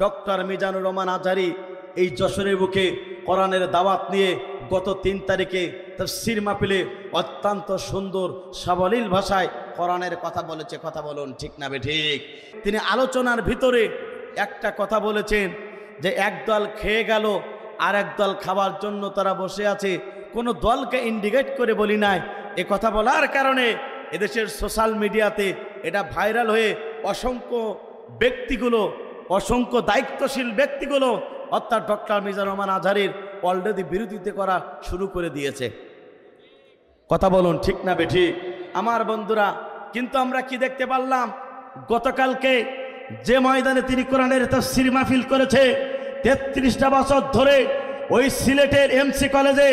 Doctor Mizanur Rahman Azhari এই যশোরের বুকে কোরআনের দাওয়াত নিয়ে গত 3 তারিখে তাফসীর মাহফিলে অত্যন্ত সুন্দর সাবলীল ভাষায় কোরআনের কথা বলেছে। কথা বলুন ঠিক না বেঠিক? তিনি আলোচনার ভিতরে একটা কথা বলেছেন যে একদল খেয়ে গেল আর একদল খাবার জন্য তারা বসে আছে। কোনো দলকে ইন্ডিকেট করে বলি নাই। এ কথা বলার কারণে এদেশের সোশ্যাল মিডিয়াতে এটা ভাইরাল হয়ে অসংখ্য দায়িত্বশীল ব্যক্তিগুলো অর্থাৎ ডক্টর মিজানুর রহমান আজহারীর অলরেডি বিরোধিতা করা শুরু করে দিয়েছে। কথা বলুন ঠিক না বেঠিক? আমার বন্ধুরা, কিন্তু আমরা কি দেখতে পারলাম? গতকালকে যে ময়দানে তিনি কোরআনের তাফসীর মাহফিল করেছে 33টা বছর ধরে ওই সিলেটের এমসি কলেজে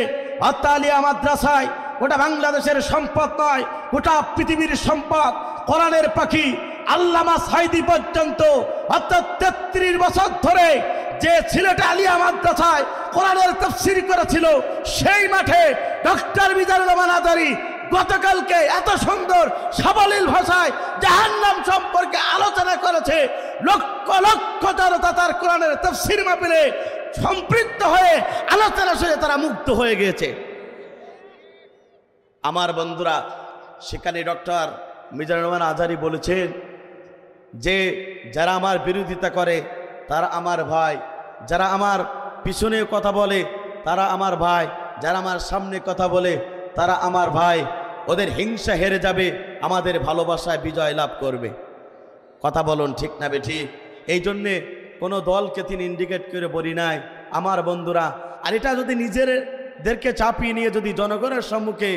আতালিয়া মাদ্রাসায়, গোটা বাংলাদেশের সম্পদ নয়, গোটা পৃথিবীর সম্পদ, কোরআনের পাখি আল্লামা সাঈদী পর্যন্ত অর্থাৎ 33 বছর ধরে যে সিলেটে আলিয়া মাদ্রাসায় কোরআনের তাফসীর করেছিল, সেই মাঠে ডক্টর মিজানুর রহমান আজহারী গতকালকে এত সুন্দর সাবলীল ভাষায় জাহান্নাম সম্পর্কে আলোচনা করেছে। লক্ষ লক্ষ জনতা তার কোরআনের তাফসীর মাহফিলে সম্পৃক্ত হয়ে আলোচনা শুনে তারা মুগ্ধ হয়ে গিয়েছে। আমার বন্ধুরা, সেখানে ডক্টর মিজানুর রহমান আজহারী বলেছেন যে যারা আমার বিরোধিতা করে তারা আমার ভাই, যারা আমার পিছনে কথা বলে তারা আমার ভাই, যারা আমার সামনে কথা বলে তারা আমার ভাই, ওদের হিংসা হেরে যাবে, আমাদের ভালোবাসায় বিজয় লাভ করবে। কথা বলুন ঠিক না বেঠিক? এই জন্যে কোনো দলকে তিনি ইন্ডিকেট করে বলি নাই। আমার বন্ধুরা, আর এটা যদি নিজেদেরকে চাপিয়ে নিয়ে যদি জনগণের সম্মুখে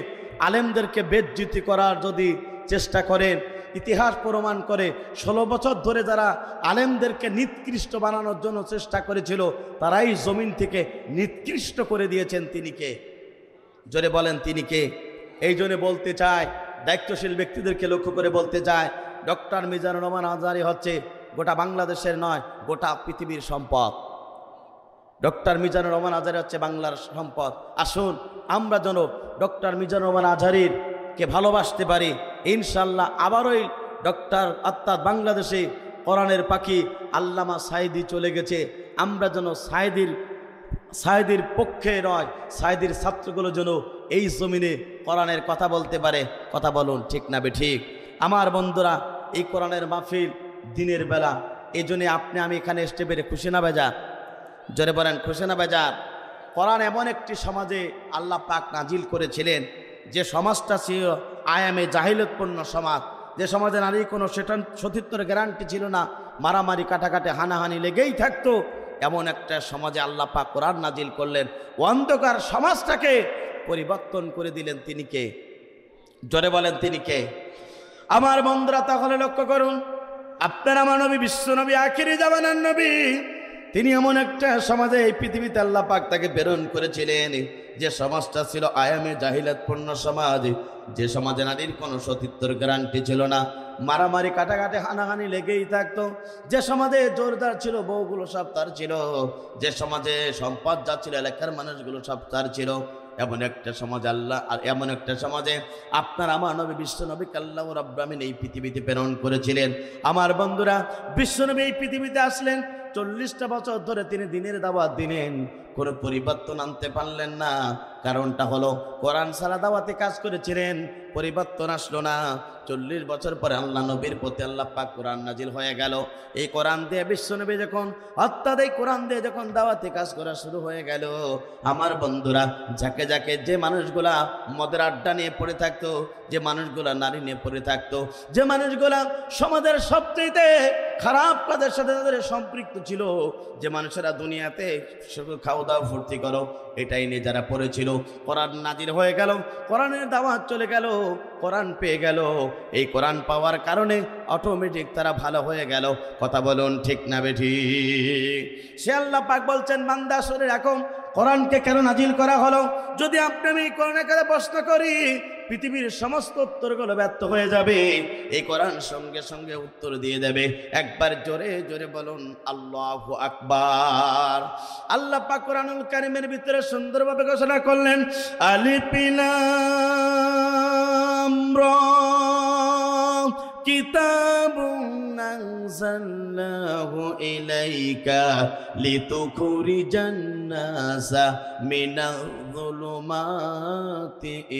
আলেমদেরকে বেজ্জিতি করার যদি চেষ্টা করেন, ইতিহাস প্রমাণ করে 16 বছর ধরে যারা আলেমদেরকে নিকৃষ্ট বানানোর জন্য চেষ্টা করেছিল তারাই জমিন থেকে নিকৃষ্ট করে দিয়েছেন। তিনি কে? জোরে বলেন তিনি কে? এই জন্য বলতে চায়, দায়িত্বশীল ব্যক্তিদেরকে লক্ষ্য করে বলতে চায়, ডক্টর মিজানুর রহমান আজহারী হচ্ছে গোটা বাংলাদেশের নয়, গোটা পৃথিবীর সম্পদ। ডক্টর মিজানুর রহমান আজহারী হচ্ছে বাংলার সম্পদ। আসুন আমরা যেন ডক্টর মিজানুর রহমান আজহারীকে ভালোবাসতে পারি। ইনশাল্লাহ আবারই ডক্টর অর্থাৎ বাংলাদেশে কোরআনের পাখি আল্লামা সাঈদী চলে গেছে। আমরা যেন সাঈদীর পক্ষে নয়, সাঈদীর ছাত্রগুলো যেন এই জমিনে কোরআনের কথা বলতে পারে। কথা বলুন ঠিক না বেঠিক? আমার বন্ধুরা, এই কোরআনের মাহফিল দিনের বেলা, এই জন্যে আমি এখানে আসতে পেরে খুশি না বেজার? জোরে বলেন খুশি না বেজার? কোরআন এমন একটি সমাজে আল্লাহ পাক নাজিল করেছিলেন যে সমাজটা ছিল আয়ামে জাহিলিয়তপূর্ণ সমাজ, যে সমাজে নারীর কোনো সতীত্বের গ্যারান্টি ছিল না, মারামারি কাটাকাটি হানাহানি লেগেই থাকতো। এমন একটা সমাজে আল্লাহ পাক কোরআন নাজিল করলেন, অন্ধকার সমাজটাকে পরিবর্তন করে দিলেন। তিনি কে? জোরে বলেন তিনি কে? আমার বন্ধুরা, তাহলে লক্ষ্য করুন, আপনার আমার নবী, বিশ্বনবী, আখিরি জামানার নবী, তিনি এমন একটা সমাজে এই পৃথিবীতে আল্লাহ পাক তাকে প্রেরণ করেছিলেন যে সমাজটা ছিল আয়ামে জাহিলিয়াতপূর্ণ সমাজ, যে সমাজে নারীর কোনো সতীত্বের গ্যারান্টি ছিল না, মারামারি কাটাকাটি হানাহানি লেগেই থাকতো, যে সমাজে জোরদার ছিল, বউগুলো সব তার ছিল, যে সমাজে সম্পদ যা ছিল, এলাকার মানুষগুলো সব তার ছিল। এমন একটা সমাজ আল্লাহ, আর এমন একটা সমাজে আপনার আমার নবী বিশ্বনবীকে আল্লাহ রাব্বুল আলামিন এই পৃথিবীতে প্রেরণ করেছিলেন। আমার বন্ধুরা, বিশ্বনবী এই পৃথিবীতে আসলেন, 40টা বছর ধরে তিনি দিনের দাওয়াত দিলেন, কোনো পরিবর্তন আনতে পারলেন না। কারণটা হলো কোরআন ছাড়া দাওয়াতে কাজ করেছিলেন, পরিবর্তন আসলো না। 40 বছর পরে আল্লাহ নবীর প্রতি আল্লাহ পাক কোরআন নাজিল হয়ে গেল। এই কোরআন দিয়ে বিশ্বনবী যখন অর্থাৎ এই কোরআন দিয়ে যখন দাওয়াতে কাজ করা শুরু হয়ে গেল, আমার বন্ধুরা, যাকে যাকে যে মানুষগুলা মদের আড্ডা নিয়ে পড়ে থাকতো, যে মানুষগুলা নারী নিয়ে পড়ে থাকতো, যে মানুষগুলা সমাজের সবচেয়ে খারাপ কাজের সাথে তাদের সম্পৃক্ত ছিল, যে মানুষেরা দুনিয়াতে শুধু খাওয়া দাওয়া ফুর্তি করো এটাই নিয়ে যারা পড়েছিল, কোরআন নাজিল হয়ে গেল, কোরআনের দাওয়াত চলে গেল, কোরআন পেয়ে গেল। এই কোরআন পাওয়ার কারণে অটোমেটিক তারা ভালো হয়ে গেল। কথা বলুন ঠিক না বেঠিক? সে আল্লাহ পাক বলছেন, বান্দা শুনে রাখো, কোরআনকে কেন নাজিল করা হলো? যদি আপনি আমি কোরআনের কথা প্রশ্ন করি, পৃথিবীর সমস্ত উত্তরগুলো ব্যর্থ হয়ে যাবে। এই কোরআন সঙ্গে সঙ্গে উত্তর দিয়ে দেবে। একবার জোরে জোরে বলুন আল্লাহু আকবার। আল্লাহ পাক কোরআনুল কারীমের ভিতরে সুন্দরভাবে ঘোষণা করলেন, আলিফ লাম রা কিতাবুন আনজালনাহু ইলাইকা লিতুখরিজান নাসা মিনায-যুলুমাতি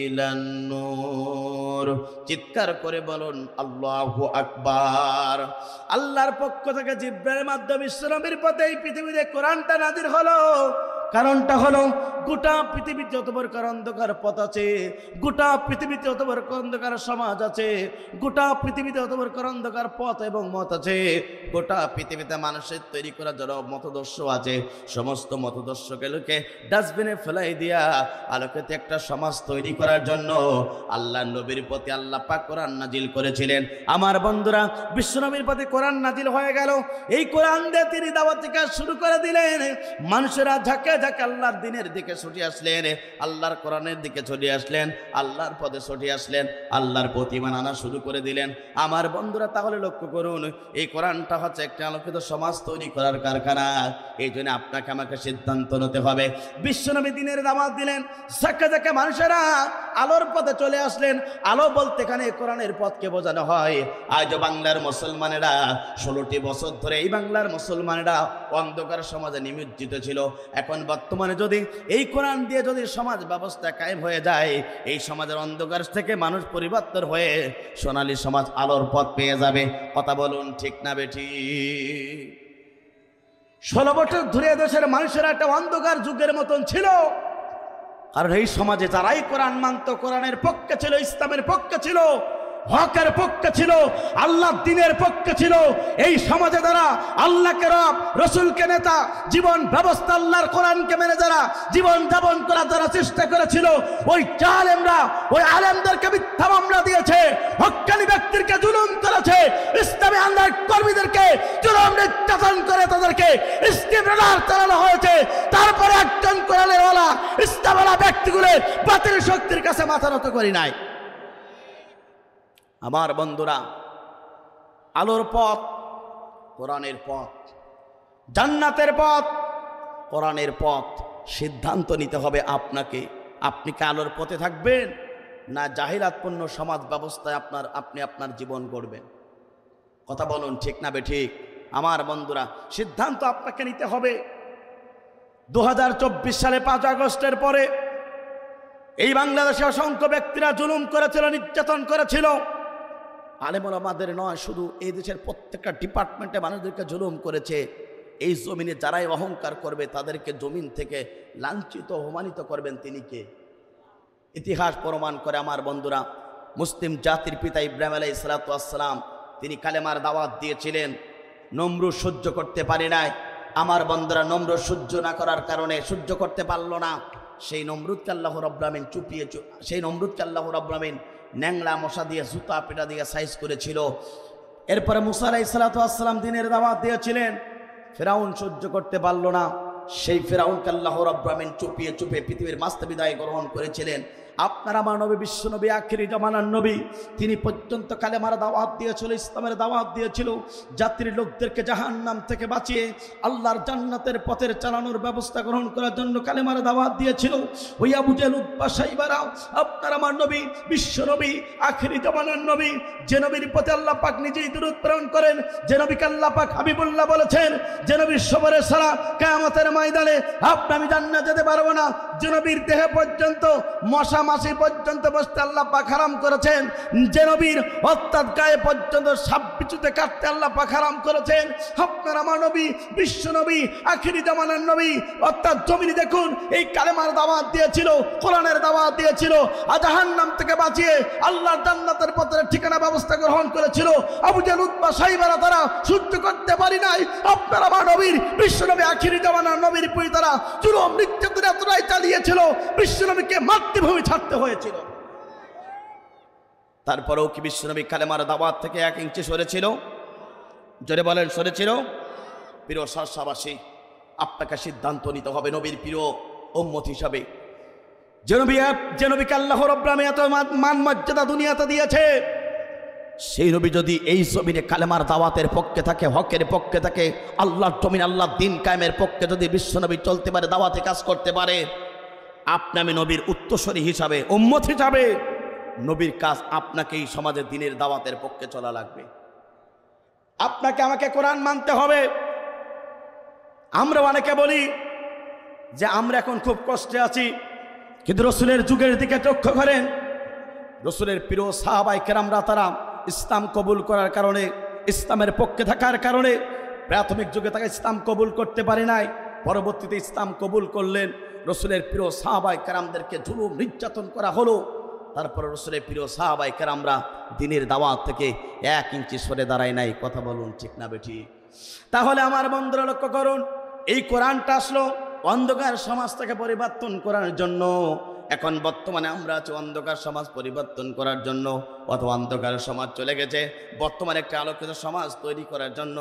ইলান নূর। চিৎকার করে বলুন আল্লাহু আকবার। আল্লাহর পক্ষ থেকে জিবরাইলের মাধ্যমে বিশ্বনবীর পথে এই পৃথিবীতে কোরআনটা নাযিল হলো। কারণটা হলো গোটা পৃথিবীতে যত প্রকার অন্ধকার পথ আছে, গোটা পৃথিবীতে যত প্রকার অন্ধকার সমাজ আছে, গোটা পৃথিবীতে যত প্রকার অন্ধকার পথ এবং মত আছে, গোটা পৃথিবীতে মানুষের তৈরি করা যারা মতদর্শ আছে, সমস্ত মতদর্শকে লোকে ডাস্টবিনে ফেলাই দিয়া আলোকিত একটা সমাজ তৈরি করার জন্য আল্লাহ নবীর প্রতি আল্লাহ পাক কোরআন নাজিল করেছিলেন। আমার বন্ধুরা, বিশ্বনবীর প্রতি কোরআন নাজিল হয়ে গেল। এই কোরআন দিয়ে তিনি দাওয়াতি কাজ শুরু করে দিলেন। মানুষেরা ঝাঁকে ঝাঁকে আল্লাহর দিনের দিকে ছুটে আসলেন, আল্লাহর কোরআনের দিকে ছুটে আসলেন, আল্লাহর পথে ছুটে আসলেন, আল্লাহর প্রতিমান আনা শুরু করে দিলেন। আমার বন্ধুরা, তাহলে লক্ষ্য করুন, এই কোরআনটা হচ্ছে একটা আলোকিত সমাজ তৈরি করার কারখানা। এই জন্য আপনাকে আমাকে সিদ্ধান্ত নিতে হবে। বিশ্বনবী দিনের দাওয়াত দিলেন, ঝাঁকে ঝাঁকে মানুষেরা আলোর পথে চলে আসলেন। আলো বলতে এখানে কোরআনের পথকে বোঝানো হয়। আজ বাংলার মুসলমানেরা 16টি বছর ধরে এই বাংলার মুসলমানেরা অন্ধকার সমাজে নিমজ্জিত ছিল। এখন বর্তমানে যদি এই কোরআন দিয়ে যদি সমাজ ব্যবস্থা কায়েম হয়ে যায়, এই সমাজের অন্ধকার থেকে মানুষ পরিবর্তন হয়ে সোনালী সমাজ আলোর পথ পেয়ে যাবে। কথা বলুন ঠিক না বেঠি? 16 বছর ধরে দেশের মানুষেরা একটা অন্ধকার যুগের মতন ছিল। কারণ এই সমাজে যারাই কোরআন মানত, কোরআনের পক্ষে ছিল, ইসলামের পক্ষে ছিল, হকের পক্ষে ছিল, আল্লাহর দ্বীনের পক্ষে ছিল, এই সমাজে যারা আল্লাহকে রব, রসুলকে নেতা, জীবন ব্যবস্থা আল্লাহর কোরআনকে মেনে যারা জীবন যাপন করার যারা চেষ্টা করেছিল, ওই জালেমরা ওই আলেমদেরকে মিথ্যা মামলা দিয়েছে, হক্কানি ব্যক্তিকে জুলুম করেছে, ইসলামী আন্দোলন কর্মীদেরকে জুলুম নির্যাতন করে তাদেরকে ইস্তেমরার চালানো হয়েছে। তারপরে একজন কোরআনের ওয়ালা ইসলামওয়ালা ব্যক্তিগুলোর বাতিল শক্তির কাছে মাথা নত করি নাই। আমার বন্ধুরা, আলোর পথ কোরআনের পথ, জান্নাতের পথ কোরআনের পথ। সিদ্ধান্ত নিতে হবে আপনাকে। আপনি কি আলোর পথে থাকবেন, না জাহিলাতপূর্ণ সমাজ ব্যবস্থায় আপনি আপনার জীবন গড়বেন? কথা বলুন ঠিক না বেঠিক? আমার বন্ধুরা, সিদ্ধান্ত আপনাকে নিতে হবে। 2024 সালে 5 আগস্টের পরে এই বাংলাদেশে অসংখ্য ব্যক্তিরা জুলুম করেছিল, নির্যাতন করেছিল। আলেম ওলামাদের নয়, শুধু এই দেশের প্রত্যেকটা ডিপার্টমেন্টে মানুষদেরকে জুলুম করেছে। এই জমিনে যারাই অহংকার করবে তাদেরকে জমিন থেকে লাঞ্ছিত অপমানিত করবেন তিনি কে? ইতিহাস প্রমাণ করে। আমার বন্ধুরা, মুসলিম জাতির পিতা ইব্রাহিম আলাইহিস সালাতু ওয়াস সালাম তিনি কালেমার দাওয়াত দিয়েছিলেন। নমরুদ সহ্য করতে পারে নাই। আমার বন্ধুরা, নমরুদ সহ্য না করার কারণে, সহ্য করতে পারল না, সেই নমরুদকে আল্লাহ রাব্বুল আমিন সেই নমরুদকে আল্লাহ রাব্বুল আমিন ন্যাংলা মশা দিয়ে, জুতা পেটা দিয়ে সাইজ করেছিল। এরপরে মুসা আলাইহিস সালাতু ওয়াস সালাম দিনের দাওয়াত দিয়েছিলেন। ফেরাউন সহ্য করতে পারল না। সেই ফেরাউনকে আল্লাহ রাব্বুল আমিন চুপিয়ে পৃথিবীর মাঝে বিদায় গ্রহণ করেছিলেন। আপনার আমার নবী, বিশ্ব নবী, আখিরি জামানার নবী, তিনি পর্যন্ত কালেমার দাওয়াত দিয়েছিল, ইসলামের দাওয়াত দিয়েছিল। জাতির লোকদেরকে জাহান্নাম থেকে বাঁচিয়ে আল্লাহর জান্নাতের পথের চালানোর ব্যবস্থা গ্রহণ করার জন্য কালেমার দাওয়াত দিয়েছিল। ওই আবু জেহেল, উতবা, শাইবারা, আপনার আমার নবী, বিশ্ব নবী, আখিরি জামানার নবী, যে নবীর প্রতি আল্লাহ পাক নিজেই দরুদ প্রেরণ করেন, যে নবীকে আল্লাহ পাক হাবিবুল্লাহ বলেছেন, যে নবীর সবরে ছাড়া কিয়ামতের ময়দানে আমি জান্নাত যেতে পারবো না, যে নবীর দেহে পর্যন্ত মশা মাছি পর্যন্ত বসতে আল্লাহ পাক হারাম করেছেন, যে নবীর অর্থাৎ গায়ে পর্যন্ত সাপ বিচুতে কাটতে আল্লাহ পাক হারাম করেছেন। আপনার আমার নবী, বিশ্ব নবী, আখিরি জামানার নবী, অর্থাৎ জমিনে দেখুন এই কালেমার দাওয়াত দিয়েছিল, কোরআনের দাওয়াত দিয়েছিল, জাহান্নাম থেকে বাঁচিয়ে আল্লাহর জান্নাতের পথের ঠিকানা ব্যবস্থা গ্রহণ করেছিল। আবু জেহেল, উতবা, শাইবারা তারা সহ্য করতে পারি নাই। আপনার আমার নবীর, বিশ্ব নবী, আখিরি জামানার নবীর প্রতি তারা জুলুম নির্যাতন এতটাই চালিয়েছিল, বিশ্ব নবীকে মাতৃভূমি ছাড়তে হয়েছিল। তারপরেও কি বিশ্বনবী কালেমার দাওয়াত থেকে 1 ইঞ্চি সরেছিল? জোরে বলেন, সরেছিল? প্রিয় শাহবাসী, আপনাকে সিদ্ধান্ত নিতে হবে নবীর প্রিয় উম্মত হিসাবে। যে নবীকে আল্লাহ রাব্বুল আমিন এত মান মর্যাদা দুনিয়াতে দিয়েছে, সেই নবী যদি এই জমিনে কালেমার দাওয়াতের পক্ষে থাকে, হকের পক্ষে থাকে, আল্লাহর জমিন, আল্লাহর দ্বীন কায়েমের পক্ষে যদি বিশ্বনবী চলতে পারে, দাওয়াতে কাজ করতে পারে, আপনি আমি নবীর উত্তরসূরি হিসাবে, উম্মত হিসাবে নবীর কাজ আপনাকে এই সমাজে দ্বীনের দাওয়াতের পক্ষে চলা লাগবে। আপনাকে আমাকে কোরআন মানতে হবে। আমরা অনেকে বলি যে আমরা এখন খুব কষ্টে আছি, কিন্তু রসুলের যুগের দিকে লক্ষ্য করেন, রসুলের প্রিয় সাহাবায়ে কেরামরা তারা ইসলাম কবুল করার কারণে, ইসলামের পক্ষে থাকার কারণে প্রাথমিক যুগে তাকে ইসলাম কবুল করতে পারে নাই, পরবর্তীতে ইসলাম কবুল করলেন। রসুলের প্রিয় সাহাবায়ে কেরামদেরকে জুলুম নির্যাতন করা হলো, তারপরে রসুলের প্রিয় সাহাবায়ে কেরামরা দ্বীনের দাওয়াত থেকে 1 ইঞ্চি সরে দাঁড়ায় নাই। কথা বলুন ঠিক না বেঠিক? তাহলে আমার বন্ধুরা লক্ষ্য করুন, এই কোরআনটা আসলো অন্ধকার সমাজ থেকে পরিবর্তন করার জন্য। এখন বর্তমানে আমরা আছি অন্ধকার সমাজ পরিবর্তন করার জন্য, অথবা অন্ধকার সমাজ চলে গেছে, বর্তমানে একটা আলোকিত সমাজ তৈরি করার জন্য।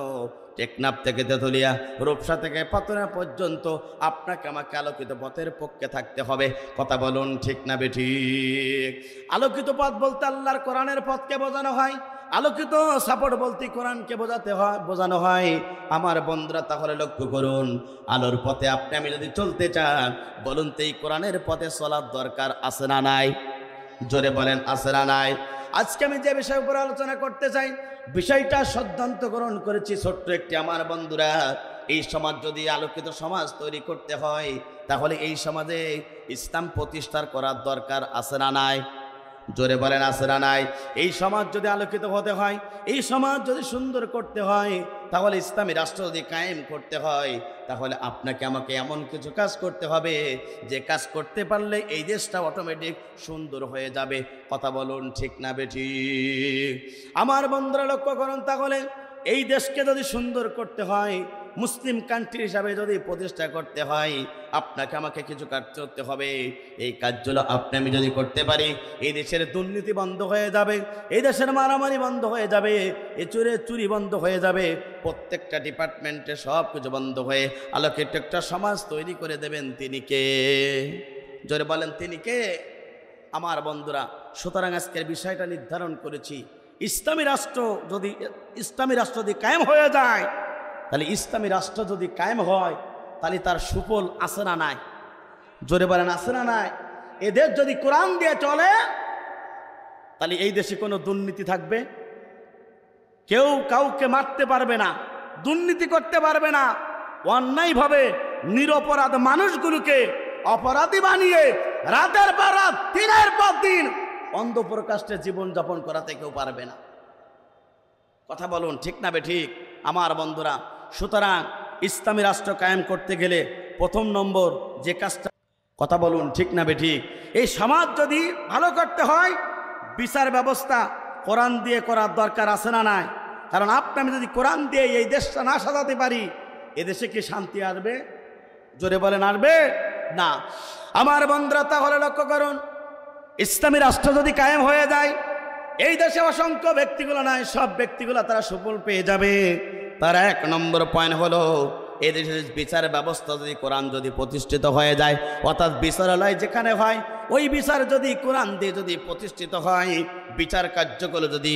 টেকনাফ থেকে তেতুলিয়া, রূপসা থেকে পাতনা পর্যন্ত আপনাকে আমাকে আলোকিত পথের পক্ষে থাকতে হবে। কথা বলুন ঠিক না বেঠিক? আলোকিত পথ বলতে আল্লাহর কোরআনের পথকে বোঝানো হয়, আলোকিত সাপোর্ট বলতে কোরআনকে বোঝানো হয়। আমার বন্ধুরা তাহলে লক্ষ্য করুন, আলোর পথে আপনি আমি যদি চলতে চান, বলুন তো এই কোরআনের পথে চলার দরকার আছে না নাই? জোরে বলেন আছে না নাই? আজকে আমি যে বিষয়ের উপর আলোচনা করতে চাই, বিষয়টা সিদ্ধান্ত গ্রহণ করেছি ছোট্ট একটি। আমার বন্ধুরা, এই সমাজ যদি আলোকিত সমাজ তৈরি করতে হয়, তাহলে এই সমাজে ইসলাম প্রতিষ্ঠার করার দরকার আছে না নাই? জোরে বলেন আছে না নাই? এই সমাজ যদি আলোকিত হতে হয়, এই সমাজ যদি সুন্দর করতে হয়, তাহলে ইসলামী রাষ্ট্র যদি কায়েম করতে হয়, তাহলে আপনাকে আমাকে এমন কিছু কাজ করতে হবে যে কাজ করতে পারলে এই দেশটা অটোমেটিক সুন্দর হয়ে যাবে। কথা বলুন ঠিক না বেঠিক? আমার বন্ধুরা লক্ষ্য করুন, তাহলে এই দেশকে যদি সুন্দর করতে হয়, মুসলিম কান্ট্রি হিসাবে যদি প্রতিষ্ঠা করতে হয়, আপনাকে আমাকে কিছু কাজ করতে হবে। এই কাজগুলো আপনি আমি যদি করতে পারি, এই দেশের দুর্নীতি বন্ধ হয়ে যাবে, এই দেশের মারামারি বন্ধ হয়ে যাবে, এই চুরি বন্ধ হয়ে যাবে, প্রত্যেকটা ডিপার্টমেন্টে সব কিছু বন্ধ হয়ে আলোকিত একটা সমাজ তৈরি করে দেবেন। তিনি কে? জোরে বলেন তিনি কে? আমার বন্ধুরা, সুতরাং আজকের বিষয়টা নির্ধারণ করেছি, ইসলামী রাষ্ট্র যদি কায়েম হয়ে যায়, তাহলে ইসলামী রাষ্ট্র যদি কায়েম হয়, তাহলে তার সুফল আছে না নাই? জোরে বলেন আছে না নাই? এদের যদি কোরআন দিয়ে চলে, তাহলে এই দেশে কোনো দুর্নীতি থাকবে, কেউ কাউকে মারতে পারবে না, দুর্নীতি করতে পারবে না, অন্যায়ভাবে নিরপরাধ মানুষগুলোকে অপরাধী বানিয়ে রাতের পর রাত, দিনের পর দিন অন্ধপ্রকাশ্যে জীবনযাপন করাতে কেউ পারবে না। কথা বলুন ঠিক না বেঠিক? আমার বন্ধুরা, সুতরাং ইসলামী রাষ্ট্র কায়েম করতে গেলে প্রথম নম্বর যে কাজটা, কথা বলুন ঠিক না বেঠিক? এই সমাজ যদি ভালো করতে হয়, বিচার ব্যবস্থা কোরআন দিয়ে করার দরকার আছে না নাই? কারণ আপনি আমি যদি কোরআন দিয়ে এই দেশটা না সাজাতে পারি, এদেশে কি শান্তি আসবে? জোরে বলেন আসবে না? আমার বন্ধুরা তাহলে লক্ষ্য করুন, ইসলামী রাষ্ট্র যদি কায়েম হয়ে যায়, এই দেশে অসংখ্য ব্যক্তিগুলো নাই, সব ব্যক্তিগুলো তারা সুফল পেয়ে যাবে। তার 1 নম্বর পয়েন্ট হলো, এদেশের বিচার ব্যবস্থা যদি কোরআন যদি প্রতিষ্ঠিত হয়ে যায়, অর্থাৎ বিচারালয় যেখানে হয়, ওই বিচার যদি কোরআন দিয়ে যদি প্রতিষ্ঠিত হয়, বিচার কার্যগুলো যদি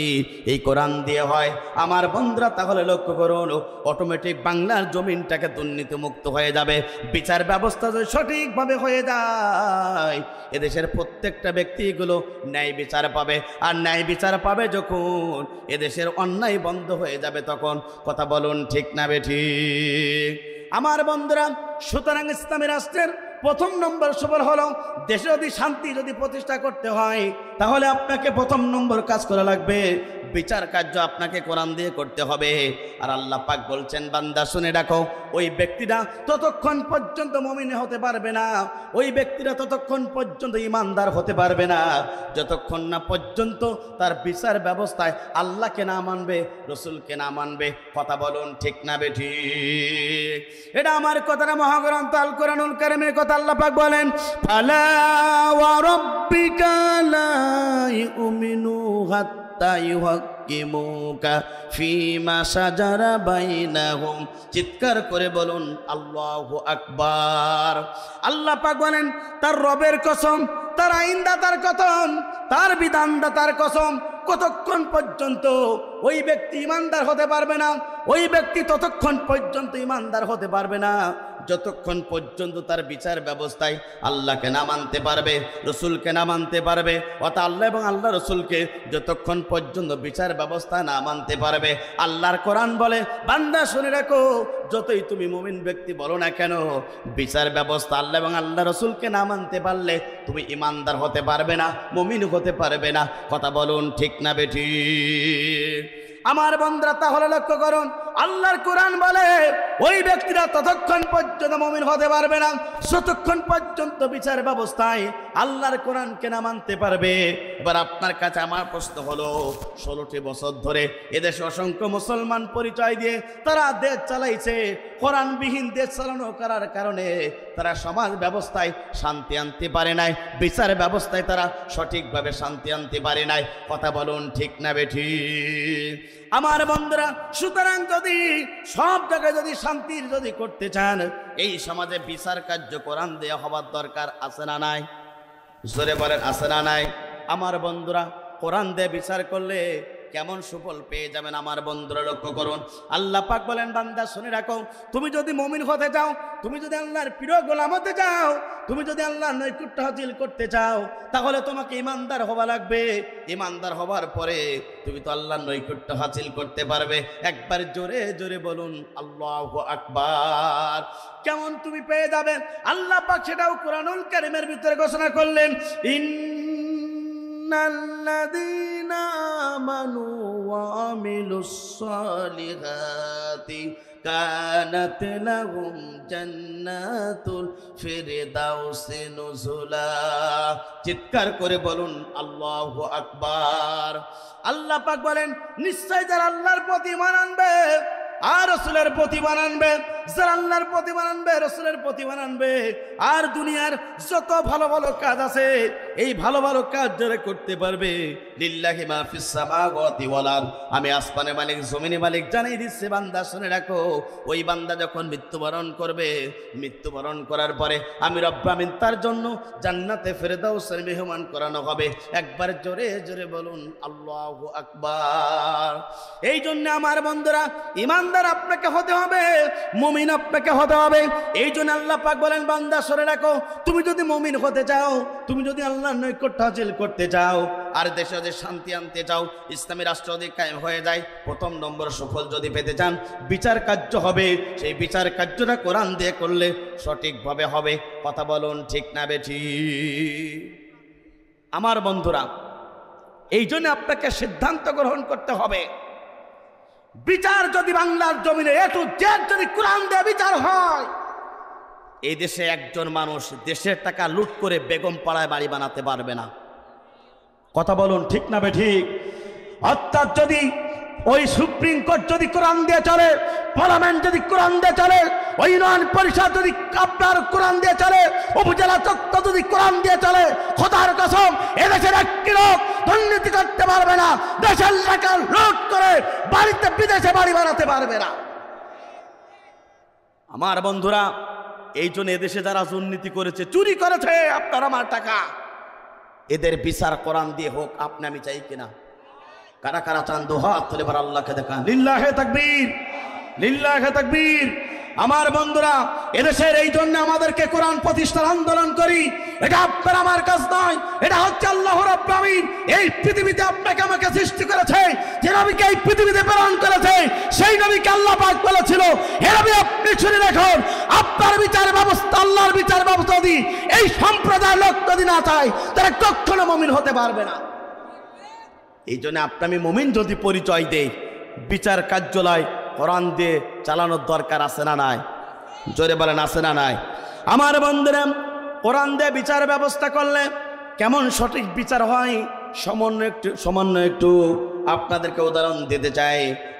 এই কোরআন দিয়ে হয়, আমার বন্ধুরা তাহলে লক্ষ্য করুন, অটোমেটিক বাংলার জমিনটাকে দুর্নীতিমুক্ত হয়ে যাবে। বিচার ব্যবস্থা যদি সঠিকভাবে হয়ে যায়, এদেশের প্রত্যেকটা ব্যক্তিগুলো ন্যায় বিচার পাবে, আর ন্যায় বিচার পাবে যখন, এদেশের অন্যায় বন্ধ হয়ে যাবে তখন। কথা বলুন ঠিক না বেঠিক? আমার বন্ধুরা, সুতরাং ইসলামী রাষ্ট্রের প্রথম নম্বর সফল হলো, দেশে যদি শান্তি যদি প্রতিষ্ঠা করতে হয়, তাহলে আপনাকে প্রথম নম্বর কাজ করা লাগবে, বিচার কার্য আপনাকে কোরআন দিয়ে করতে হবে। আর আল্লাহ পাক বলছেন, বান্দা শুনে রাখো, ওই ব্যক্তিরা ততক্ষণ পর্যন্ত মুমিন হতে পারবে না, ওই ব্যক্তিরা ততক্ষণ পর্যন্ত ইমানদার হতে পারবে না, যতক্ষণ না পর্যন্ত তার বিচার ব্যবস্থায় আল্লাহকে না মানবে, রসুলকে না মানবে। কথা বলুন ঠিক না বেঠিক? এটা আমার কথা না, মহাগ্রন্থ আল কোরআনুল কারীমের কথা। আল্লাহ পাক বলেন, ফালা ওয়া রাব্বিকা লা ইউমিনু হাত্তা ইউহাক্কিমুকা ফীমা শাজারা বাইনাহুম। চিৎকার করে বলুন আল্লাহু আকবার। আল্লাহ পাক বলেন, তার রবের কসম, তার আইনদাতার কসম, তার বিধানদাতার কসম, কতক্ষণ পর্যন্ত ওই ব্যক্তি ইমানদার হতে পারবে না, ওই ব্যক্তি ততক্ষণ পর্যন্ত ইমানদার হতে পারবে না, যতক্ষণ পর্যন্ত তার বিচার ব্যবস্থায় আল্লাহকে না মানতে পারবে, রসুলকে না মানতে পারবে, অর্থাৎ আল্লাহ এবং আল্লাহ রসুলকে যতক্ষণ পর্যন্ত বিচার ব্যবস্থা না মানতে পারবে, আল্লাহর কোরআন বলে বান্দা শুনে রাখো, যতই তুমি মুমিন ব্যক্তি বলো না কেন, বিচার ব্যবস্থা আল্লাহ এবং আল্লাহ রসুলকে না মানতে পারলে তুমি ইমানদার হতে পারবে না, মুমিন হতে পারবে না। কথা বলুন ঠিক না বেঠিক? আমার বন্ধুরা, তাহলে লক্ষ্য করুন, আল্লাহর কোরআন বলে ওই ব্যক্তিরা ততক্ষণ পর্যন্ত মুমিন হতে পারবে না যতক্ষণ পর্যন্ত বিচার ব্যবস্থায় আল্লাহর কোরআনকে না মানতে পারবে। এবার আপনার কাছে আমার প্রশ্ন হলো, 16টি বছর ধরে এদেশে অসংখ্য মুসলমান পরিচয় দিয়ে তারা দেশ চালাইছে, কোরআনবিহীন দেশ চালানো করার কারণে তারা সমাজ ব্যবস্থায় শান্তি আনতে পারে নাই, বিচার ব্যবস্থায় তারা সঠিকভাবে শান্তি আনতে পারে নাই। কথা বলুন ঠিক না বেঠিক? আমার বন্ধুরা, সুতরাং যদি সব জায়গায় যদি শান্তির যদি করতে চান, এই সমাজে বিচার কার্য কোরআন দেয়া হবার দরকার আছে না নাই? জোরে বলেন আছে না নাই? আমার বন্ধুরা, কোরআন দিয়ে বিচার করলে কেমন সুফল পেয়ে যাবেন আমার বন্ধুরা লক্ষ্য করুন। আল্লাহ পাক বলেন বান্দা শুনে রাখো, তুমি যদি মুমিন হতে চাও, তুমি যদি আল্লাহর প্রিয় গোলাম হতে চাও, তুমি যদি আল্লাহর নৈকট্য হাসিল করতে চাও, তাহলে তোমাকে ইমানদার হওয়া লাগবে। ইমানদার হওয়ার পরে তুমি তো আল্লাহর নৈকট্য হাসিল করতে পারবে। একবার জোরে জোরে বলুন আল্লাহু আকবার। কেমন তুমি পেয়ে যাবে? আল্লাহ পাক সেটাও কোরআনুল কারীমের ভিতরে ঘোষণা করলেন, ইন্নাল্লাযীনা আমানু ওয়া আমিলুস সালিহাতি কানাত লাহুম জান্নাতুল ফিরদাউসি নুজুলা। চিৎকার করে বলুন আল্লাহু আকবার। আল্লাহ পাক বলেন, নিশ্চয় যারা আল্লাহর প্রতি ঈমান আনবে আর রাসূলের প্রতি ঈমান আনবে, যারা আল্লাহর প্রতি ঈমান আনবে, রাসূলের প্রতি ঈমান আনবে, আর দুনিয়ার যত ভালো ভালো কাজ আছে, এই ভালো ভালো কাজ যারা করতে পারবে, লিল্লাহি মা ফিস সামাওয়াতি ওয়াল আরদ, আমি আসমানের মালিক জমিনের মালিক জানাই দিচ্ছে বান্দা শুনে রাখো, ওই বান্দা যখন মৃত্যুবরণ করবে, মৃত্যুবরণ করার পরে আমি রব্বুল আমিন তার জন্য জান্নাতে ফেরদাউসের মেহমান করানো হবে। একবার জোরে জোরে বলুন আল্লাহু আকবার। এই জন্য আমার বন্ধুরা, ইমানদার আপনাকে হতে হবে, মুমিন আপনাকে হতে হবে। এই জন্য আল্লাহ পাক বলেন বান্দা শুনে রাখো, তুমি যদি মুমিন হতে চাও, তুমি যদি আল্লাহর নৈকট্য হাসিল করতে চাও, আর দেশে যদি শান্তি আনতে চাও, ইসলামী রাষ্ট্র যদি কায়েম হয়ে যায়, প্রথম নম্বর সফল যদি পেতে চান, বিচার কার্য হবে। সেই বিচার কার্যটা কোরআন দিয়ে করলে সঠিকভাবে হবে। কথা বলুন ঠিক না বেঠিক? আমার বন্ধুরা, এই জন্য আপনাকে সিদ্ধান্ত গ্রহণ করতে হবে, বিচার যদি বাংলার জমিনে এ টু জেড যদি কোরআন দিয়ে বিচার হয়, এই দেশে একজন মানুষ দেশের টাকা লুট করে বেগম পাড়ায় বাড়ি বানাতে পারবে না। কথা বলুন ঠিক না বেঠিক? অর্থাৎ যদি ওই সুপ্রিম কোর্ট যদি কোরআন দিয়ে চলে, পার্লামেন্ট যদি কোরআন দিয়ে চলে, ওই ইউনিয়ন পরিষদ যদি আপনার কোরআন দিয়ে চলে, উপজেলা চত্বর যদি কোরআন দিয়ে চলে, খোদার কসম এদেশের একটি লোক দুর্নীতি করতে পারবে না, দেশের টাকা লুট করে বাড়িতে বিদেশে বাড়ি বানাতে পারবে না। আমার বন্ধুরা, এই জন্য এদেশে যারা দুর্নীতি করেছে, চুরি করেছে আপনার আমার টাকা, এদের বিচার কোরআন দিয়ে হোক। আপনি আমি চাই কিনা? কারা কারা চান? দু হাত তুলে এবার আল্লাহকে দেখান। লিল্লাহে তাকবীর, লিল্লাহে তাকবীর। আমার বন্ধুরা, এদেশের এই জন্য আমাদেরকে কোরআন প্রতিষ্ঠার আন্দোলন করি। এটা আপনার আমার কাজ নয়, এটা হচ্ছে আল্লাহ রাব্বুল আমিন এই পৃথিবীতে আপনাকে আমাকে সৃষ্টি করেছে, যে নবীকে এই পৃথিবীতে প্রেরণ করেছে, সেই নবীকে আল্লাহ পাক বলেছিল, হে নবী আপনি শুনে রাখুন, আপনার বিচার ব্যবস্থা, আল্লাহর বিচার ব্যবস্থা যদি এই সম্প্রদায়ের লোক যদি না চায়, তারা কখনো মুমিন হতে পারবে না। এই জন্য আপনি আমি মুমিন যদি পরিচয় দেই, বিচার কার্যালয় কোরআন দিয়ে চালানোর দরকার আছে না নাই? জোরে বলেন আছে না নাই? আমার বন্ধুরা, কোরআন দিয়ে বিচার ব্যবস্থা করলে কেমন সঠিক বিচার হয়, সামান্য একটু আপনাদেরকে উদাহরণ দিতে চাই।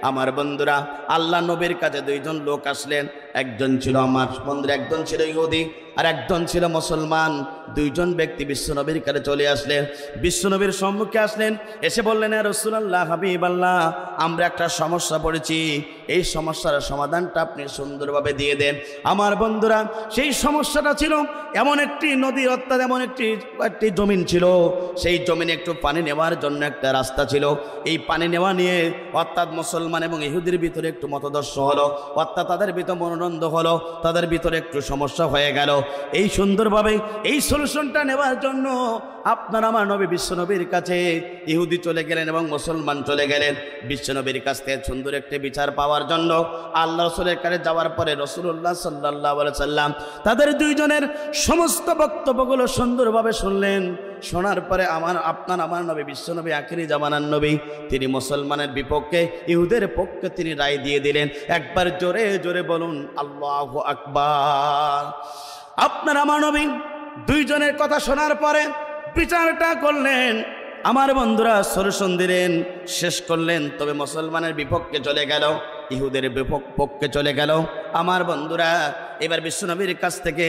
আমার বন্ধুরা, আল্লাহ নবীর কাছে দুইজন লোক আসলেন। একজন ছিল আমার বন্ধুরা, একজন ছিল ইহুদি আর একজন ছিল মুসলমান। দুইজন ব্যক্তি বিশ্বনবীর কাছে চলে আসলেন, বিশ্বনবীর সম্মুখে আসলেন, এসে বললেন, ইয়া রাসূলুল্লাহ, হাবিবাল্লাহ, আমরা একটা সমস্যা পড়েছি, এই সমস্যার সমাধানটা আপনি সুন্দরভাবে দিয়ে দেন। আমার বন্ধুরা, সেই সমস্যাটা ছিল এমন একটি নদী, অর্থাৎ এমন একটি জমিন ছিল, সেই জমিনে একটু পানি নেওয়ার জন্য একটা রাস্তা ছিল। এই পানি নেওয়া নিয়ে অর্থাৎ মুসলমান এবং ইহুদির ভিতরে একটু মতদর্শ হলো, অর্থাৎ তাদের ভিতরে মনোনন্দ হলো, তাদের ভিতরে একটু সমস্যা হয়ে গেল। এই সুন্দরভাবে এই সলিউশনটা নেওয়ার জন্য আপনার আমার নবী বিশ্বনবীর কাছে ইহুদি চলে গেলেন এবং মুসলমান চলে গেলেন বিশ্বনবীর কাছ থেকে সুন্দর একটি বিচার পাওয়ার জন্য। আল্লাহ রসুলের কাছে যাওয়ার পরে রাসূলুল্লাহ সাল্লাল্লাহু আলাইহি সাল্লাম তাদের দুইজনের সমস্ত বক্তব্যগুলো সুন্দরভাবে শুনলেন। শোনার পরে আপনার আমার নবী বিশ্বনবী, আখিরি জামানার নবী, তিনি মুসলমানের বিপক্ষে ইহুদের পক্ষে তিনি রায় দিয়ে দিলেন। একবার জোরে জোরে বলুন আল্লাহু আকবার। আপনার আমার নবী দুইজনের কথা শোনার পরে বিচারটা করলেন। আমার বন্ধুরা সলিউশন দিলেন, শেষ করলেন। তবে মুসলমানের বিপক্ষে চলে গেল, ইহুদের পক্ষে চলে গেল। আমার বন্ধুরা, এবার বিশ্বনবীর কাছ থেকে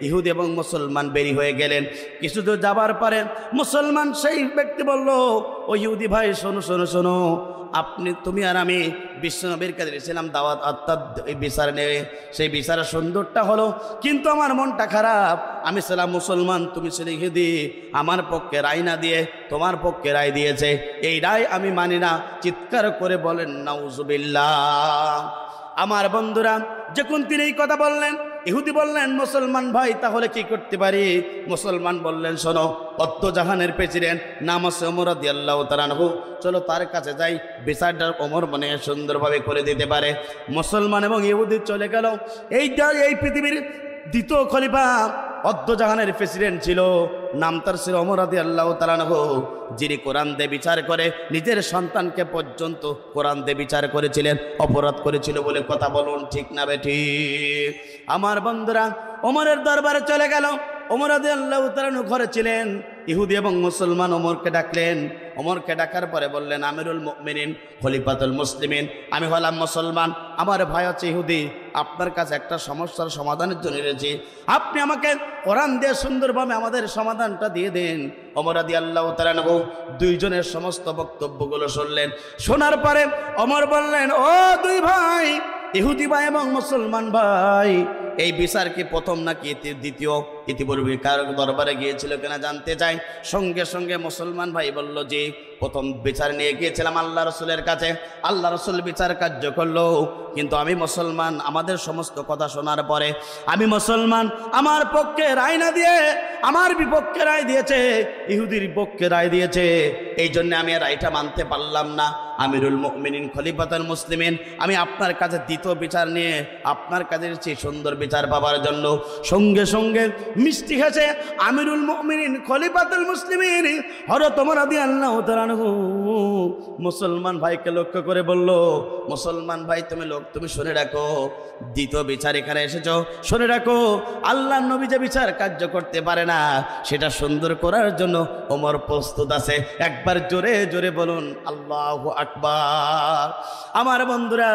ইহুদি এবং মুসলমান বেরি হয়ে গেলেন। কিছু দূর যাবার পরে মুসলমান সেই ব্যক্তি বলল, ও ইহুদি ভাই, শোনো শোনো শোনো, তুমি আর আমি বিশ্বনবীর কাছে গেছিলাম দাওয়াত, অর্থাৎ বিচার নিয়ে। সেই বিচারের সুন্দরটা হলো, কিন্তু আমার মনটা খারাপ। আমি ছিলাম মুসলমান, তুমি ছিলে ইহুদি, আমার পক্ষে রায় না দিয়ে তোমার পক্ষে রায় দিয়েছে, এই রায় আমি মানি না। চিৎকার করে বলেন নাউজুবিল্লাহ। আমার বন্ধুরা, যখন তিনি এই কথা বললেন, ইহুদি বললেন, মুসলমান ভাই, তাহলে কি করতে পারি? মুসলমান বললেন, শোনো, জাহানের প্রেসিডেন্ট নাম আছে ওমর রাদিয়াল্লাহু তাআলা আনহু, চলো তার কাছে যাই, বিচারটা ওমর মানে সুন্দরভাবে করে দিতে পারে। মুসলমান এবং ইহুদি চলে গেল। এই পৃথিবীর দ্বিতীয় খলিফা জাহানের প্রেসিডেন্ট ছিল, নাম তার ছিল ওমর রাদিয়াল্লাহু তাআলা আনহু, যিনি কোরআন দিয়ে বিচার করে নিজের সন্তানকে পর্যন্ত কোরআন দিয়ে বিচার করেছিলেন, অপরাধ করেছিল বলে কথা বলুন, ঠিক না বেঠিক? আমার বন্ধুরা, ওমরের দরবারে চলে গেল। ওমর রাদিয়াল্লাহু তাআলা আনহু ঘরে ছিলেন। ইহুদি এবং মুসলমান ওমরকে ডাকলেন। ওমরকে ডাকার পরে বললেন, আমিরুল মুমিনিন, খলিফাতুল মুসলিমিন, আমি হলাম মুসলমান, আমার ভাই হচ্ছে ইহুদি, আপনার কাছে একটা সমস্যার সমাধানের জন্য এসেছি, আপনি আমাকে কোরআন দিয়ে সুন্দরভাবে আমাদের সমাধানটা দিয়ে দেন। ওমর রাদিয়াল্লাহু তাআলা আনহু দুইজনের সমস্ত বক্তব্যগুলো শুনলেন। শোনার পরে ওমর বললেন, ও দুই ভাই, ইহুদি ভাই এবং মুসলমান ভাই, এই বিচার কি প্রথম নাকি দ্বিতীয়? ইতিপূর্বে কার দরবারে গিয়েছিল কিনা জানতে চাই। সঙ্গে সঙ্গে মুসলমান ভাই বলল, যে প্রথম বিচার নিয়ে গিয়েছিলাম আল্লাহ রসুলের কাছে, আল্লাহ রসুল বিচার কার্য করলো, কিন্তু আমি মুসলমান, আমাদের সমস্ত কথা শোনার পরে আমি মুসলমান, আমার পক্ষে রায় না দিয়ে আমার বিপক্ষে রায় দিয়েছে, ইহুদির পক্ষে রায় দিয়েছে, এই জন্য আমি রায়টা মানতে পারলাম না। আমিরুল মুমিনিন, খলিফাতুল মুসলিমিন, আমি আপনার কাছে দ্বিতীয় বিচার নিয়ে আপনার কাছে এসেছি সুন্দর বিচার পাবার জন্য। সঙ্গে সঙ্গে মিষ্টি হেসে আমিরুল মুমিনিন, খলিফাতুল মুসলিমিন হযরত ওমর রাদিয়াল্লাহু তাআলা আনহু মুসলমান ভাইকে লক্ষ্য করে বলল, মুসলমান ভাই, তুমি শুনে রাখো, দ্বিতীয় বিচার এখানে এসেছো, শুনে রাখো, আল্লাহর নবী যে বিচার কার্য করতে পারে না, সেটা সুন্দর করার জন্য ওমর প্রস্তুত আছে। একবার জোরে জোরে বলুন আল্লাহু আকবার। আমার বন্ধুরা,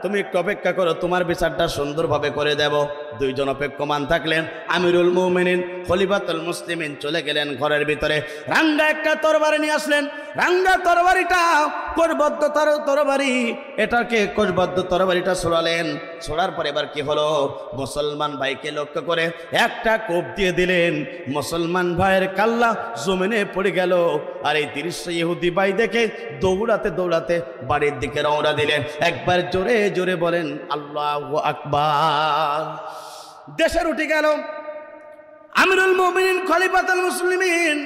তুমি একটু অপেক্ষা করো, তোমার বিচারটা সুন্দরভাবে করে দেব। দুইজন অপেক্ষমান থাকলেন। আমিরুল মুমিনিন, খলিফাতুল মুসলিমিন চলে গেলেন ঘরের ভিতরে। রাঙ্গা একটা তরবারি নিয়ে আসলেন। রাঙ্গা তরবারিটা কোষবদ্ধ তরবারি, এটাকে কোষবদ্ধ তরবারিটা ছড়ালেন। ছড়ার পরে এবার কি হলো, মুসলমান ভাইকে লক্ষ্য করে একটা কোপ দিয়ে দিলেন। মুসলমান ভাইয়ের কাল্লা জমিনে পড়ে গেল। আর এই দৃশ্য ইহুদি ভাই দেখে দৌড়াতে দৌড়াতে বাড়ির দিকে রওনা দিলেন। একবার জোরে জোরে বলেন আল্লাহু আকবার। দেশে উঠে গেল। আমিরুল মুমিনিন, খলিফাতুল মুসলিমিন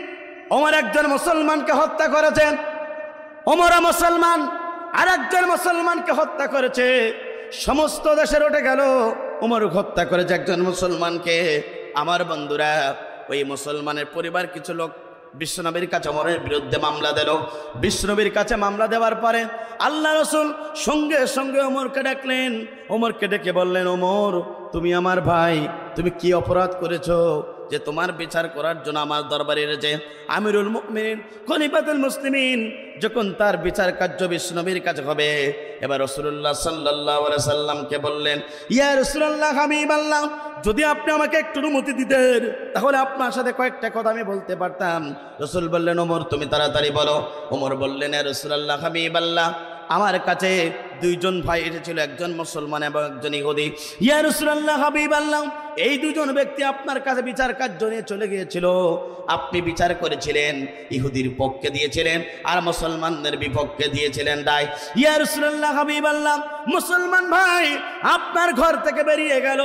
ওমর একজন মুসলমানকে হত্যা করেছেন। ওমর মুসলমান আর একজন মুসলমানকে হত্যা করেছে। সমস্ত দেশের উঠে গেল, ওমর হত্যা করেছে একজন মুসলমানকে। আমার বন্ধুরা, ওই মুসলমানের পরিবার কিছু লোক বিশ্বনবীর কাছে ওমরের বিরুদ্ধে মামলা দিল। বিশ্বনবীর কাছে মামলা দেওয়ার পরে আল্লাহ রসুল সঙ্গে সঙ্গে ওমরকে ডাকলেন। ওমরকে ডেকে বললেন, ওমর, তুমি আমার ভাই, তুমি কি অপরাধ করেছো যে তোমার বিচার করার জন্য আমার দরবারে এসেছে? আমিরুল মুমিনিন, খলিফাতুল মুসলিমিন যখন তার বিচার কার্য বিশ্বনবীর কাছে হবে, এবার রাসূলুল্লাহ সাল্লাল্লাহু আলাইহি সাল্লামকে বললেন, ইয়া রাসূলুল্লাহ, হাবিবাল্লাহ, যদি আপনি আমাকে একটু অনুমতি দিতেন তাহলে আপনার সাথে কয়েকটা কথা আমি বলতে পারতাম। রাসূল বললেন, ওমর তুমি তাড়াতাড়ি বলো। ওমর বললেন, ইয়া রাসূলুল্লাহ হাবিবাল্লাহ, আমার কাছে দুইজন ভাই এসেছিল, একজন মুসলমান এবং একজন ইহুদি। ইয়া রাসূলুল্লাহ হাবিবাল্লাহ, এই দুজন ব্যক্তি আপনার কাছে বিচার কার্য নিয়ে চলে গিয়েছিল। আপনি বিচার করেছিলেন, ইহুদির পক্ষে দিয়েছিলেন আর মুসলমানদের বিপক্ষে দিয়েছিলেন রায়। ইয়া রাসূলুল্লাহ হাবিবাল্লাহ, মুসলমান ভাই আপনার ঘর থেকে বেরিয়ে গেল,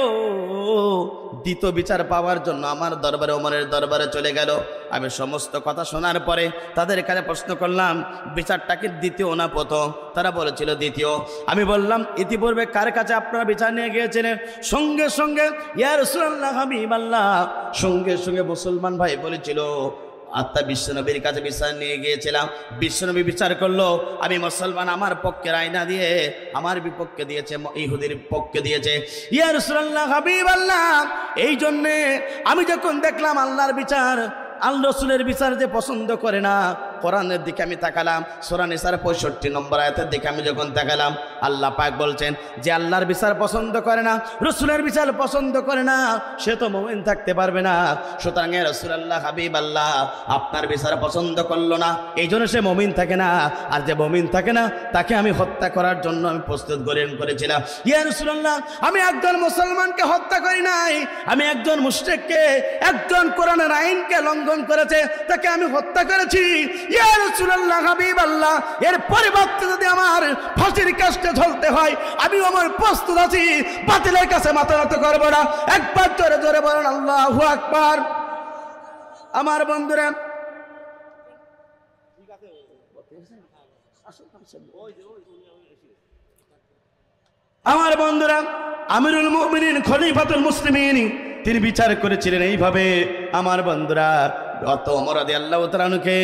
দ্বিতীয় বিচার পাওয়ার জন্য আমার দরবারে, ওমরের দরবারে চলে গেল। আমি সমস্ত কথা শোনার পরে তাদের কাছে প্রশ্ন করলাম, বিচারটা কি দ্বিতীয় না প্রথম? তারা বলেছিল দ্বিতীয়। আমি বললাম, ইতিপূর্বে কার কাছে আপনারা বিচার নিয়ে গিয়েছিলেন? সঙ্গে সঙ্গে ইয়া রাসূলুল্লাহ হাবিবাল্লাহ, সঙ্গে সঙ্গে মুসলমান ভাই বলেছিল, আত্মা বিশ্বনবীর কাছে বিচার নিয়ে গিয়েছিলাম, বিশ্বনবী বিচার করলো, আমি মুসলমান আমার পক্ষে রায় না দিয়ে আমার বিপক্ষে দিয়েছে, ইহুদির পক্ষে দিয়েছে। ইয়া রাসূলুল্লাহ হাবিবাল্লাহ, এই জন্যে আমি যখন দেখলাম আল্লাহর বিচার, আল্লাহ রাসূলের বিচার যে পছন্দ করে না, কোরআনের দিকে আমি তাকালাম, সূরা নিসার 65 নম্বর আয়াতের দিকে আমি যখন তাকালাম, আল্লাহ পাক বলছেন যে আল্লাহর বিচার পছন্দ করে না, রাসূলের বিচার পছন্দ করে না, সে তো মুমিন থাকতে পারবে না। সুতরাং ইয়া রাসূলুল্লাহ হাবিবাল্লাহ, আপনার বিচার পছন্দ করলো না, এই জন্য সে মুমিন থাকে না, আর যে মুমিন থাকে না তাকে আমি হত্যা করার জন্য আমি প্রস্তুত গ্রহণ করেছিলাম। ইয়া রাসূলুল্লাহ, আমি একজন মুসলমানকে হত্যা করি নাই, আমি একজন মুশরিককে, একজন কোরআনের আইনকে লঙ্ঘন করেছে তাকে আমি হত্যা করেছি। ইয়া রাসূলুল্লাহ হাবিবাল্লাহ, এর পরিবর্তে যদি আমার ফাঁসির কাস্টে ঝুলতে হয় আমি আমার প্রস্তুত আছি, বাতিলের কাছে মাথা নত করব না। একবার জোরে জোরে বলেন আল্লাহু আকবার। আমার বন্ধুরা, আমার বন্ধুরা, আমিরুল মুমিনিন খলিফাতুল মুসলিমিন তিনি বিচার করেছিলেন এইভাবে। আমার বন্ধুরা, অত ওমর রাদিয়াল্লাহু তাআলা আনহুকে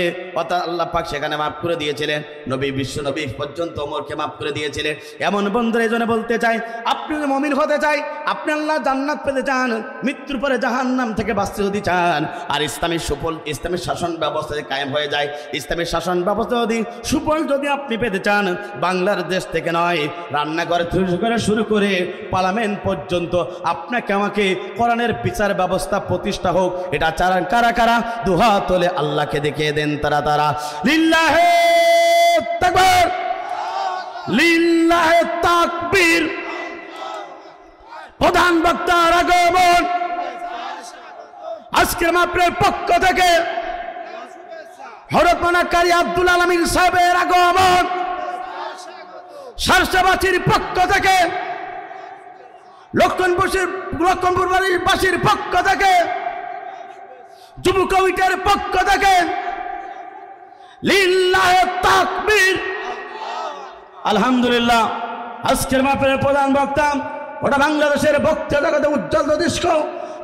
আল্লাহ পাক সেখানে মাফ করে দিয়েছিলেন, নবী বিশ্ব নবী পর্যন্ত ওমরকে মাফ করে দিয়েছিলেন। এমন বন্ধুরা, এই জন্য বলতে চাই, আপনি যদি মুমিন হতে চাই, আপনি আল্লাহ জান্নাত পেতে চান, মৃত্যুর পরে জাহান্নাম থেকে বাঁচতে যদি চান, আর ইসলামী সুফল, ইসলামের শাসন ব্যবস্থা যদি কায়েম হয়ে যায়, ইসলামের শাসন ব্যবস্থা যদি সুফল যদি আপনি পেতে চান, বাংলার দেশ থেকে নয়, রান্নাঘর থেকে শুরু করে পার্লামেন্ট পর্যন্ত আপনাকে আমাকে কোরআনের বিচার ব্যবস্থা প্রতিষ্ঠা হোক, এটা চান কারা কারা? দুহাত তোলে আল্লাহকে দেখিয়ে দেন তারা তারা। লিল্লাহে তাকবীর, লিল্লাহে তাকবীর। প্রধান বক্তার আগমন, আজকের মাহফিলের পক্ষ থেকে হযরত মাওলানা কারি আব্দুল আলামিন সাহেবের আগমন, শার্শাবাসীর পক্ষ থেকে, লক্ষণপুরবাসীর পক্ষ থেকে, যুব কমিটির পক্ষ থেকে লিল্লাহে তাকবীর। আলহামদুলিল্লাহ, আজকের মাহফিলের প্রধান বক্তা ওটা বাংলাদেশের বক্তা জগতে উজ্জ্বল দৃষ্টি,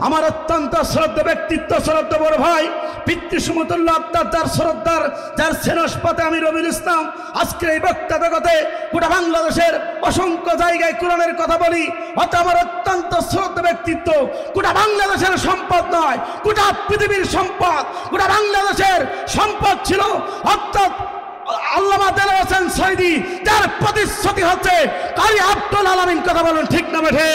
আমার অত্যন্ত শ্রদ্ধা ব্যক্তিত্ব, শ্রদ্ধা বড় ভাই, পিতৃসমতুল্য আত্মার যার শ্রদ্ধার, যার সেনসপথে আমি রবিউল ইসলাম। আজকের এই বক্তা জগতে গোটা বাংলাদেশের অসংখ্য জায়গায় কোরআনের কথা বলি, অত আমার অত্যন্ত শ্রদ্ধা ব্যক্তিত্ব, গোটা বাংলাদেশের সম্পদ নয়, গোটা পৃথিবীর সম্পদ, গোটা বাংলাদেশের সম্পদ ছিল অর্থাৎ আল্লামা দেলোয়ার হোসেন সৈয়দী, যার প্রতিশ্রুতি হচ্ছে কারি আব্দুল আলামিন। কথা বলুন ঠিক না বেঠে?